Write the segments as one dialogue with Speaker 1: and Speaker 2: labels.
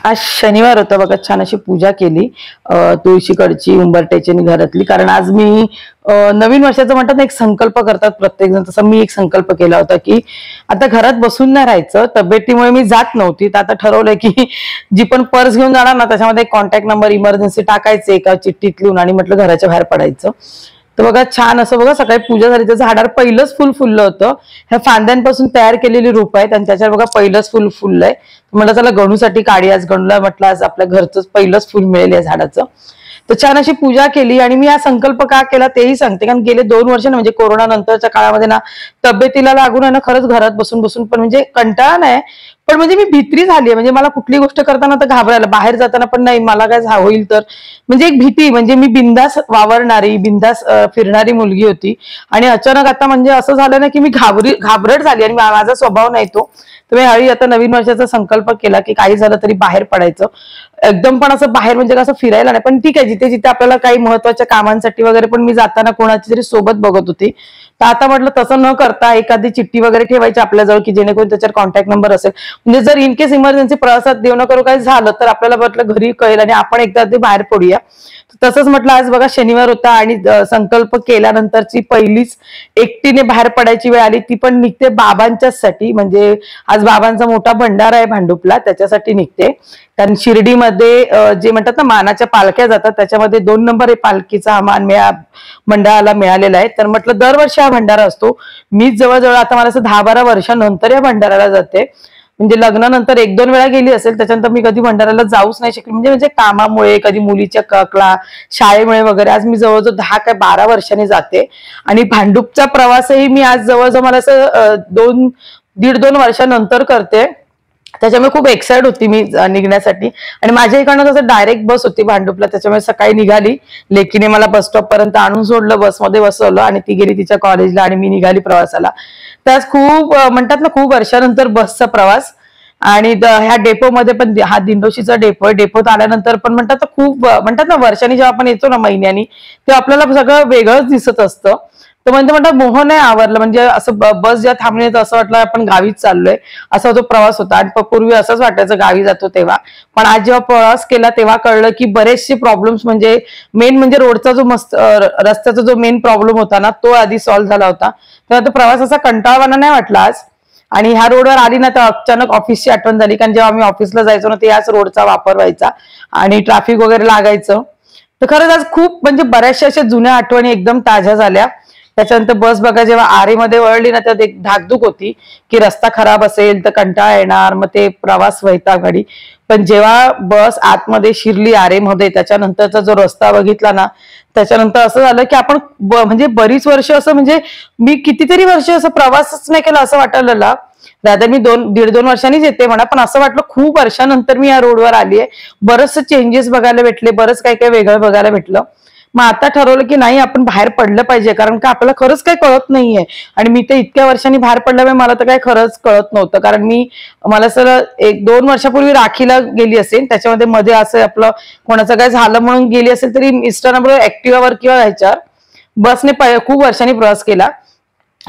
Speaker 1: आज शनिवार होता बघा, छान अशी पूजा केली तुळशीकडची, उंबरट्याची आणि घरातली. कारण आज मी नवीन वर्षाचं म्हणतात ना, एक संकल्प करतात प्रत्येक जण, तसं मी एक संकल्प केला होता की आता घरात बसून नाही राहायचं. तब्येतीमुळे मी जात नव्हती, तर आता ठरवलंय की जी पण पर्स घेऊन जाणार ना त्याच्यामध्ये एक कॉन्टॅक्ट नंबर इमर्जन्सी टाकायचे एका चिठ्ठीत लिहून आणि म्हटलं घराच्या बाहेर पडायचं. तर बघा छान असं बघा, सकाळी पूजा झाली, त्याचं झाडावर पहिलंच फुल फुललं होतं. ह्या फांद्यांपासून तयार केलेली रोप आहेत आणि त्याच्यावर बघा पहिलंच फुल फुललंय. म्हटलं चला गणूसाठी काढी, आज गणूला म्हटलं आज आपल्या घरचं पहिलंच फुल मिळेल या झाडाचं. तर छान अशी पूजा केली आणि मी हा संकल्प का केला तेही सांगते. कारण गेले 2 वर्ष ना, म्हणजे कोरोना नंतरच्या काळामध्ये ना, तब्येतीला लागून आहे ना, खरंच घरात बसून बसून पण म्हणजे कंटाळा नाही, पण म्हणजे मी भित्री झाली. म्हणजे मला कुठली गोष्ट करताना तर घाबरायला, बाहेर जाताना पण नाही, मला काय होईल तर म्हणजे एक भीती. म्हणजे मी बिंदास वावरणारी, बिंदास फिरणारी मुलगी होती आणि अचानक आता म्हणजे असं झालं ना की मी घाबरट झाली आणि माझा स्वभाव नाही तो. तर मी हळी आता नवीन वर्षाचा संकल्प केला की काही झालं तरी बाहेर पडायचं. एकदम पण असं बाहेर म्हणजे कसं फिरायला नाही, पण ठीक आहे, जिथे जिथे आपल्याला काही महत्वाच्या कामांसाठी वगैरे पण मी जाताना कोणाची तरी सोबत बघत होती. तर आता म्हटलं तसं न करता एखादी चिठ्ठी वगैरे ठेवायची आपल्याजवळ की जेणेकरून त्याच्यावर कॉन्टॅक्ट नंबर असेल, म्हणजे जर इन केस इमर्जन्सी प्रवासात देव न करू काही झालं तर आपल्याला म्हटलं घरी कळेल आणि आपण एकदा ते बाहेर पडूया. तसंच म्हटलं आज बघा शनिवार होता आणि संकल्प केल्यानंतरची पहिलीच एकटीने बाहेर पडायची वेळ आली, ती पण निघते बाबांच्यासाठी. म्हणजे आज बाबांचा मोठा भंडारा आहे भांडुपला, त्याच्यासाठी निघते. कारण शिर्डीमध्ये जे म्हणतात ना मानाच्या पालख्या जातात, त्याच्यामध्ये 2 नंबर पालखीचा हा मान मंडळाला मिळालेला आहे. तर म्हटलं दरवर्षी हा भंडारा असतो. मी जवळजवळ आता मला असं 10-12 वर्षानंतर या भंडाराला जाते. म्हणजे लग्नानंतर 1-2 वेळा गेली असेल, त्याच्यानंतर मी कधी भंडाराला जाऊच नाही शकले. म्हणजे कामामुळे, कधी मुलीच्या शाळेमुळे वगैरे. आज मी जवळजवळ 10 काय 12 वर्षांनी जाते आणि भांडुपचा प्रवासही मी आज जवळजवळ मला असं 1.5-2 वर्षानंतर करते. त्याच्यामुळे खूप एक्साइट होती मी निघण्यासाठी. आणि माझ्या इकडनं कसं डायरेक्ट बस होती भांडुपला, त्याच्यामुळे सकाळी निघाली, लेकीने मला बस स्टॉप पर्यंत आणून सोडलं, बसमध्ये बसवलं आणि ती गेली तिच्या कॉलेजला आणि मी निघाली प्रवासाला. त्याच खूप म्हणतात ना, खूप वर्षानंतर बसचा प्रवास. आणि ह्या डेपोमध्ये पण, हा दिंडोशीचा डेपो, डेपोत आल्यानंतर पण म्हणतात खूप म्हणतात ना, वर्षांनी जेव्हा आपण येतो ना महिन्यानी, तेव्हा आपल्याला सगळं वेगळंच दिसत असतं. तर म्हणजे म्हणतात मोह नाही आवरलं. म्हणजे असं बस जेव्हा थांबली तर असं वाटलं आपण गावीच चाललोय, असा तो प्रवास होता. आणि पूर्वी असंच वाटायचं गावी जातो तेव्हा, पण आज जेव्हा प्रवास केला तेव्हा कळलं की बरेचसे प्रॉब्लेम्स, म्हणजे मेन म्हणजे रोडचा जो रस्त्याचा जो मेन प्रॉब्लेम होता ना, तो आधी सॉल्व्ह झाला होता. तेव्हा तो प्रवास असा कंटाळवाना नाही वाटला आज. आणि ह्या रोडवर आली ना तर अचानक ऑफिसची आठवण झाली. कारण जेव्हा आम्ही ऑफिसला जायचो ना, ते याच रोडचा वापर व्हायचा आणि ट्रॅफिक वगैरे लागायचं. तर खरंच आज खूप म्हणजे बऱ्याचशा अशा जुन्या आठवणी एकदम ताज्या झाल्या. त्याच्यानंतर बस बघा जेव्हा आरेमध्ये वळली ना, त्यात एक धाकधूक होती की रस्ता खराब असेल तर कंटाळा येणार, मग ते प्रवास व्हायचा घडी. पण जेव्हा बस आतमध्ये शिरली आरेमध्ये, त्याच्यानंतरचा जो रस्ता बघितला ना, त्याच्यानंतर असं झालं की आपण म्हणजे बरीच वर्ष असं, म्हणजे मी कितीतरी वर्ष असं प्रवासच नाही केला असं वाटायला. राधा मी 1.5-2 वर्षांनीच येते म्हणा, पण असं वाटलं खूप वर्षानंतर मी या रोडवर आली आहे. बरंचसं चेंजेस बघायला भेटले, बरंच काही काही वेगळं बघायला भेटलं. मग आता ठरवलं की नाही, आपण बाहेर पडलं पाहिजे, कारण का आपल्याला खरंच काही कळत नाहीये. आणि मी तर इतक्या वर्षांनी बाहेर पडल्यामुळे मला तर काही खरंच कळत नव्हतं. कारण मला सर 1-2 वर्षापूर्वी राखीला गेली असेल, त्याच्यामध्ये मध्ये असं आपलं कोणाचं काय झालं म्हणून गेली असेल, तरी मिस्टरांबरोबर ऍक्टिव्हावर किंवा ह्याच्यावर बसने खूप वर्षांनी प्रवास केला.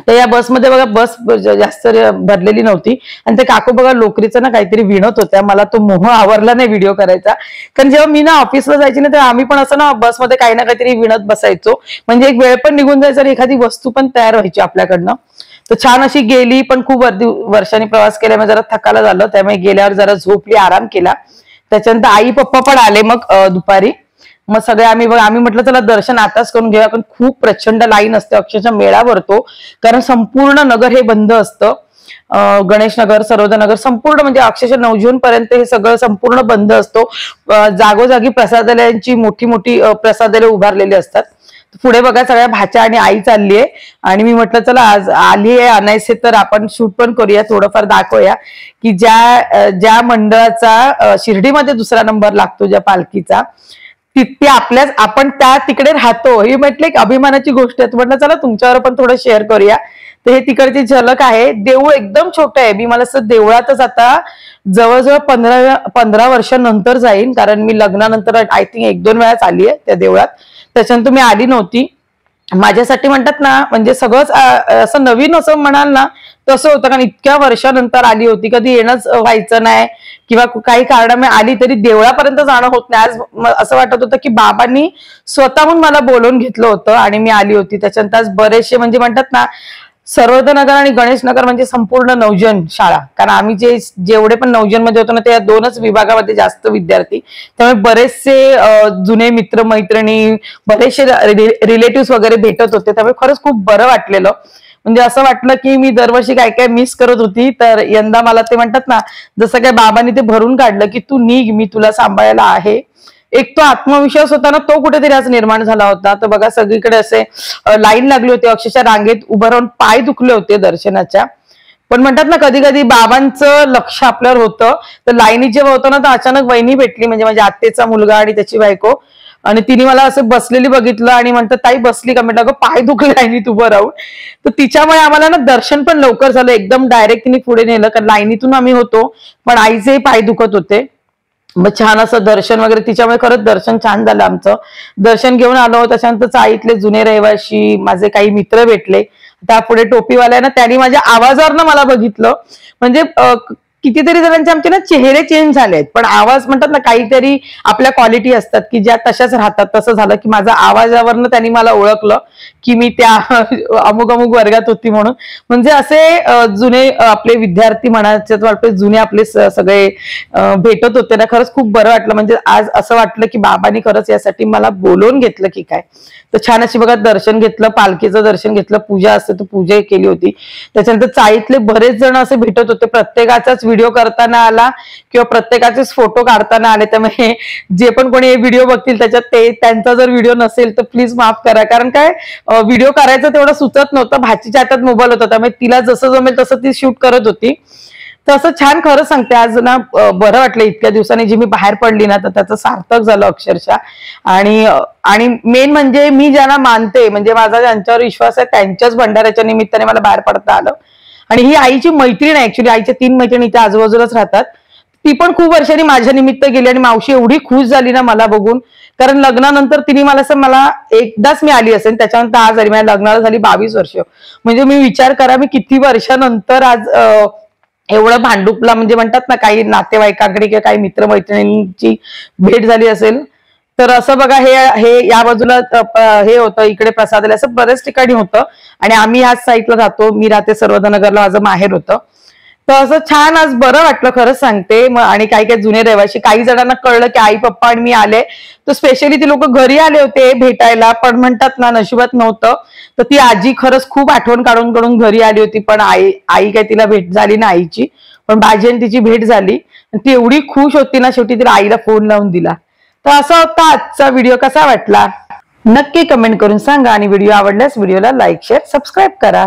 Speaker 1: तर या बसमध्ये बघा, बस जास्त भरलेली नव्हती आणि ते काकू बघा लोकरीचं ना काहीतरी विणत होत्या. मला तो मोह आवरला नाही व्हिडिओ करायचा. कारण जेव्हा मी ना ऑफिसला जायची ना, तेव्हा आम्ही पण असं ना बसमध्ये काही ना काहीतरी विणत बसायचो. म्हणजे एक वेळ पण निघून जायचा आणि एखादी वस्तू पण तयार व्हायची आपल्याकडनं. तर छान अशी गेली, पण खूप वर्षांनी प्रवास केल्यामुळे जरा थकायला झालं, त्यामुळे गेल्यावर जरा झोपली, आराम केला. त्याच्यानंतर आई पप्पा पण आले मग दुपारी. मग सगळे आम्ही म्हटलं चला दर्शन आताच करून घेऊया, पण खूप प्रचंड लाईन असते, अक्षरशः मेळा भरतो. कारण संपूर्ण नगर हे बंद असतं. गणेश नगर, सर्वोदय संपूर्ण म्हणजे अक्षरशः 9 जून पर्यंत हे सगळं संपूर्ण बंद असतो. जागोजागी प्रसादालयांची मोठी मोठी प्रसादालय उभारलेली असतात. पुढे बघा सगळ्या भाच्या आणि आई चालली आहे आणि मी म्हटलं चला आज आली आहे आणायचे तर आपण शूट पण करूया, थोडंफार दाखवूया की ज्या मंडळाचा शिर्डीमध्ये 2रा नंबर लागतो, ज्या पालखीचा, तिथे आपण त्या तिकडे राहतो. ही म्हटलं एक अभिमानाची गोष्ट आहे. म्हटलं चला तुमच्यावर पण थोडं शेअर करूया. तर हे तिकडची झलक आहे. देऊळ एकदम छोटं आहे. मी मला असं देवळातच आता जवळजवळ 15 वर्षांनंतर जाईन, कारण मी लग्नानंतर आय थिंक 1-2 वेळाच आली आहे त्या देवळात. त्याच्यानंतर मी आली नव्हती. माझ्यासाठी म्हणतात ना, म्हणजे सगळंच असं नवीन असं म्हणाल ना तसं होतं, कारण इतक्या वर्षानंतर आली होती, कधी येणंच व्हायचं नाही किंवा काही कारणामुळे आली तरी देवळापर्यंत जाणं होत नाही. आज असं वाटत होतं की बाबांनी स्वतःहून मला बोलवून घेतलं होतं आणि मी आली होती. त्याच्यानंतर आज बरेचसे म्हणजे म्हणतात ना, सर्वोदय नगर आणि गणेश नगर म्हणजे संपूर्ण नवजन शाळा, कारण आम्ही जेवढे पण नवजन मध्ये होतो ना, त्या 2च विभागामध्ये जास्त विद्यार्थी, त्यामुळे बरेचसे जुने मित्र मैत्रिणी, बरेचसे रिलेटिव्ह वगैरे भेटत होते. त्यामुळे खरंच खूप बरं वाटलेलं. म्हणजे असं वाटलं की मी दरवर्षी काय काय मिस करत होती, तर यंदा मला ते म्हणतात ना, जसं काय बाबांनी ते भरून काढलं की तू निघ, मी तुला सांभाळायला आहे. एक तो आत्मविश्वास होता ना, तो कुठेतरी आज निर्माण झाला होता. तर बघा सगळीकडे असे लाईन लागली होती, अक्षरशः रांगेत उभं राहून पाय दुखले होते दर्शनाच्या. पण म्हणतात ना, कधी कधी बाबांचं लक्ष आपल्यावर होतं. तर लाईनीत जेव्हा होतं ना, तर अचानक वहिनी भेटली, म्हणजे माझ्या आत्तेचा मुलगा आणि त्याची बायको, आणि तिने मला असं बसलेली बघितलं आणि म्हणतात ताई बसली का, म्हटलं पाय दुखले लाईनीत उभं राहून. तर तिच्यामुळे आम्हाला ना दर्शन पण लवकर झालं, एकदम डायरेक्ट तिने पुढे नेलं, कारण लाईनीतून आम्ही होतो पण आईचेही पाय दुखत होते. मग छान असं दर्शन वगैरे, तिच्यामुळे खरंच दर्शन छान झालं आमचं. दर्शन घेऊन आलो. त्याच्यानंतर चाळीतले जुने रहिवासी, माझे काही मित्र भेटले. त्यापुढे टोपीवाल्या ना, त्यांनी माझ्या आवाजावरनं मला बघितलं. म्हणजे कितीतरी जणांचे आमचे ना चेहरे चेंज झालेत, पण आवाज म्हणतात ना, काहीतरी आपल्या क्वालिटी असतात की ज्या तशाच राहतात. तसं झालं की माझ्या आवाजावरनं त्यांनी मला ओळखलं की मी त्या अमुक अमुक वर्गात होती म्हणून. म्हणजे असे जुने आपले विद्यार्थी म्हणायचे, आपले जुने आपले सगळे भेटत होते ना, खरंच खूप बरं वाटलं. म्हणजे आज असं वाटलं की बाबांनी खरंच यासाठी मला बोलवून घेतलं की काय. तर छान अशी बघा दर्शन घेतलं, पालखीचं दर्शन घेतलं, पूजा असते तर पूजा केली होती. त्याच्यानंतर चाळीतले बरेच जण असे भेटत होते, प्रत्येकाचाच व्हिडिओ करताना आला किंवा प्रत्येकाचेच फोटो काढताना आले. त्यामुळे जे पण कोणी व्हिडिओ बघतील त्याच्यात त्यांचा जर व्हिडिओ नसेल तर प्लीज माफ करा, कारण काय व्हिडिओ करायचं तेवढं सुचत नव्हतं. भाचीच्या हातात मोबाईल होता, त्यामुळे तिला जसं जमेल तसं ती शूट करत होती. तर असं छान, खरं सांगते आज ना बरं वाटलं. इतक्या दिवसांनी जी मी बाहेर पडली ना, तर त्याचं सार्थक झालं अक्षरशः. आणि मेन म्हणजे मी ज्यांना मानते, म्हणजे माझा ज्यांच्यावर विश्वास आहे, त्यांच्याच भंडाऱ्याच्या निमित्ताने मला बाहेर पडता आलं. आणि ही आईची मैत्रीण आहे, ऍक्च्युली आईच्या 3 मैत्रिणी इथे आजूबाजूलाच राहतात. ती पण खूप वर्षांनी माझ्या निमित्त गेली आणि मावशी एवढी खुश झाली ना मला बघून, कारण लग्नानंतर तिने मला एकदाच मी आली असेल, त्याच्यानंतर आज आली. माझ्या लग्नाला झाली 22 वर्ष. म्हणजे मी विचार करा, मी किती वर्षानंतर आज एवढं भांडुपला, म्हणजे म्हणतात ना, काही नातेवाईकांकडे किंवा काही मित्रमैत्रिणींची भेट झाली असेल. तर असं बघा, हे या बाजूला हे होतं, इकडे प्रसादालय, असं बऱ्याच ठिकाणी होतं. आणि आम्ही ह्याच साईडला राहतो, मी राहते सर्वोदय नगरला, माझं माहेर होतं. तर असं छान आज बरं वाटलं, खरंच सांगते. आणि काही काही जुने रहिवासी, काही जणांना कळलं की आई पप्पा आणि मी आले, तर स्पेशली ती लोक घरी आले होते भेटायला, पण म्हणतात ना नशिबात नव्हतं. तर ती आजी खरंच खूप आठवण काढून घरी आली होती, पण आई काय तिला भेट झाली ना आईची, पण बाजी आणि तिची भेट झाली. ती एवढी खुश होती ना, शेवटी तिला आईला फोन लावून दिला. तर असा होता आजचा व्हिडिओ. कसा वाटला नक्की कमेंट करून सांगा, आणि व्हिडिओ आवडल्यास व्हिडिओला लाईक शेअर सबस्क्राईब करा.